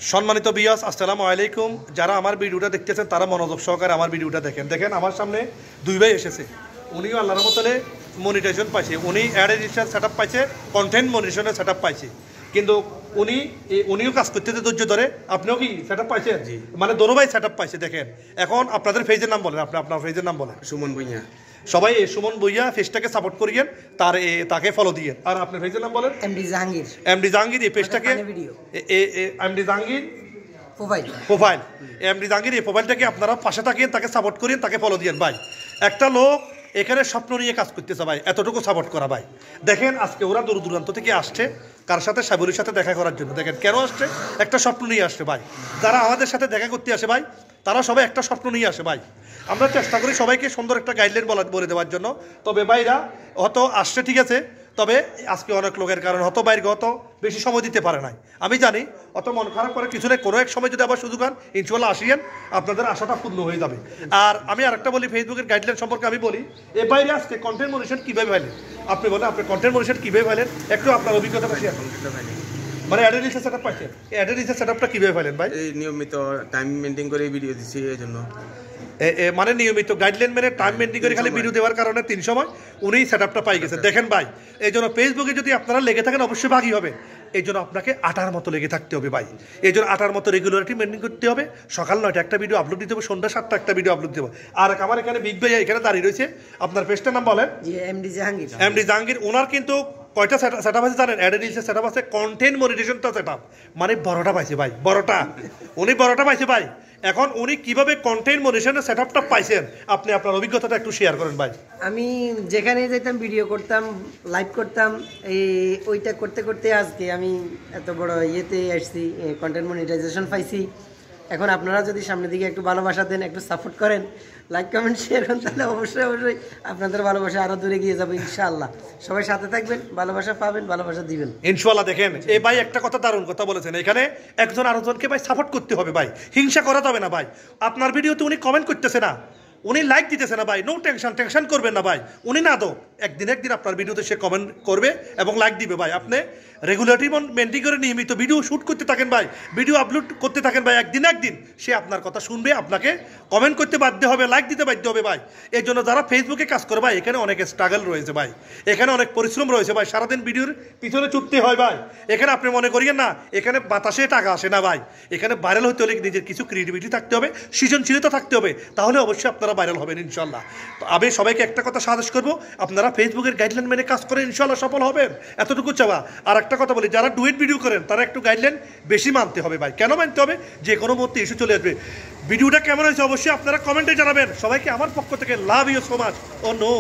সম্মানিত বিয়াস, আসসালামু আলাইকুম। যারা আমার ভিডিওটা দেখতেছেন তারা মনোযোগ সহকারে আমার ভিডিওটা দেখেন। দেখেন আমার সামনে দুই ভাই এসেছে, উনিও আল্লাহর মতলে মনিটাইজেশন পাইছে, উনি অ্যাড রেজিস্টার সেট আপ পাইছে, কন্টেন্ট মনিটাইজেশনের সেট আপ পাইছে। কিন্তু উনিও কাজ করতেছে ধৈর্য ধরে। আপনিও কি সেট আপ পাইছেন? মানে দোনো ভাই সেট আপ পাইছে। দেখেন এখন আপনাদের পেজের নাম বলেন, আপনার পেজের নাম বলেন। সুমন ভুঁইয়া। সবাই সুমন ভুঁইয়া পেজটাকে সাপোর্ট করিয়েন, তাকে ফলো দিয়ে। আর আপনার পেজের নাম বলেন। এমডি জাহাঙ্গীর। এমডি জাহাঙ্গীর এই পেজটাকে MD Jahangir profile MD Jahangir এই প্রোফাইলটাকে আপনারা পাশে থাকেন, তাকে সাপোর্ট করেন, তাকে ফলো দিয়েন ভাই। একটা লোক এখানে স্বপ্ন নিয়ে কাজ করতেছে ভাই, এতটুকু সাপোর্ট করা ভাই। দেখেন আজকে ওরা দূর দূরান্ত থেকে আসছে কার সাথে? সাবিরের সাথে দেখা করার জন্য। দেখেন কেন আসছে? একটা স্বপ্ন নিয়ে আসছে ভাই। যারা আমাদের সাথে দেখা করতে আসে ভাই, তারা সবাই একটা স্বপ্ন নিয়ে আসে ভাই। আমরা চেষ্টা করি সবাইকে সুন্দর একটা গাইডলাইন বলে দেওয়ার জন্য। তবে ভাইরা হয়তো আসছে ঠিক আছে, তবে আজকে অনেক লোকের কারণ হয়তো বাইরে হয়তো বেশি সময় দিতে পারে নাই, আমি জানি। অত মন খারাপ করে কিছু নেই, কোনো এক সময় যদি আবার সুযোগ হন ইনশাল্লাহ আসিয়েন, আপনাদের আশাটা পূর্ণ হয়ে যাবে। আর আমি আরেকটা বলি, ফেসবুকের গাইডলাইন সম্পর্কে আমি বলি। এ বাইরে আজকে কন্টেন্ট মনিটাইজেশন কীভাবে ফেলেন আপনি বলেন, আপনি কন্টেন্ট মনিটাইজেশন কীভাবে ফেলেন একটু আপনার অভিজ্ঞতাটা শেয়ার করুন। মানে অ্যাড রিলসের সেটআপ পাচ্ছেন, অ্যাড রিলসের সেটআপটা কীভাবে ফেলেন ভাই? এই নিয়মিত টাইম মেনটেন করে ভিডিও দিচ্ছি, এই জন্য মানে নিয়মিত গাইডলাইন মেনে টাইম মেনটেন করে খালি ভিডিও দেওয়ার কারণে 3 সময় উনি সেটআপটা পাই গেছে। দেখেন ভাই, এই জন্য ফেসবুকে যদি আপনারা লেগে থাকেন অবশ্যই ভাগই হবে। এই জন্য আপনাকে আটার মতো লেগে থাকতে হবে ভাই। এই জন্য আটার মতো রেগুলারিটি মেনটেন করতে হবে। সকাল 9টায় একটা ভিডিও আপলোড দিতে হবে, সন্ধ্যা 7টা একটা ভিডিও আপলোড দিতে হবে। আর আমার এখানে বিগ ভাই এখানে দাঁড়িয়ে রয়েছে, আপনার পেজটার নাম বলেন। এমডি জাহাঙ্গীর। এমডি জাহাঙ্গীর। ওনার কিন্তু কয়টা সেটআপ আছে জানেন? অ্যাড রিলসের সেটআপ আছে, কন্টেন্ট মনিটাইজেশনটা সেটআপ, মানে বড়টা পাইছে ভাই, বড়টা। উনি বড়টা পাইছে ভাই। এখন উনি কিভাবে কন্টেন্ট মনিটাইজেশনের সেটআপটা পাইছেন, আপনি আপনার অভিজ্ঞতাটা একটু শেয়ার করেন ভাই। আমি যেখানে যেতাম ভিডিও করতাম, লাইভ করতাম, ওইটা করতে করতে আজকে আমি এত বড় ইয়েতে আসছি, কন্টেন্ট মনিটাইজেশন পাইছি। এখন আপনারা যদি সামনের দিকে একটু ভালোবাসা দেন, একটু সাপোর্ট করেন, লাইক কমেন্ট শেয়ার করেন, তাহলে অবশ্যই আপনাদের ভালোবাসা আরো দূরে গিয়ে যাবে ইনশাআল্লাহ। সবাই সাথে থাকবেন, ভালোবাসা পাবেন, ভালোবাসা দিবেন ইনশাআল্লাহ। দেখেন এই ভাই একটা কথা, দারুণ কথা বলেছেন। এখানে একজন আরেকজনকে ভাই সাপোর্ট করতে হবে ভাই, হিংসা করা যাবে না ভাই। আপনার ভিডিওতে উনি কমেন্ট করতেছে না, উনি লাইক দিতেছে না ভাই, নো টেনশন করবেন না ভাই। উনি না দো একদিন আপনার ভিডিওতে সে কমেন্ট করবে এবং লাইক দিবে ভাই। আপনি রেগুলারিটি মেনটেন করে নিয়মিত ভিডিও শ্যুট করতে থাকেন ভাই, ভিডিও আপলোড করতে থাকেন ভাই। একদিন সে আপনার কথা শুনবে, আপনাকে কমেন্ট করতে বাধ্য হবে, লাইক দিতে বাধ্য হবে ভাই। এই জন্য যারা ফেসবুকে কাজ করে ভাই, এখানে অনেক স্ট্রাগল রয়েছে ভাই, এখানে অনেক পরিশ্রম রয়েছে ভাই। সারাদিন ভিডিওর পিছনে ছুটতে হয় ভাই। এখানে আপনি মনে করিয়েন না এখানে বাতাসে টাকা আসে না ভাই। এখানে ভাইরাল হতে হলে নিজের কিছু ক্রিয়েটিভিটি থাকতে হবে, সৃজনশীলতা থাকতে হবে, তাহলে অবশ্যই আপনারা ভাইরাল হবেন ইনশাল্লাহ। তো আমি সবাইকে একটা কথা সাজেস্ট করবো, আপনারা ফেসবুকের গাইডলাইন মেনে কাজ করে ইনশাল্লাহ সফল হবেন, এতটুকু চাওয়া। আর একটা কথা বলি, যারা ডুয়েট ভিডিও করেন তারা একটু গাইডলাইন বেশি মানতে হবে ভাই। কেন মানতে হবে? যে কোনো মুহূর্তে ইস্যু চলে আসবে। ভিডিওটা কেমন হয়েছে অবশ্যই আপনারা কমেন্টে জানাবেন। সবাইকে আমার পক্ষ থেকে love you so much. Oh no.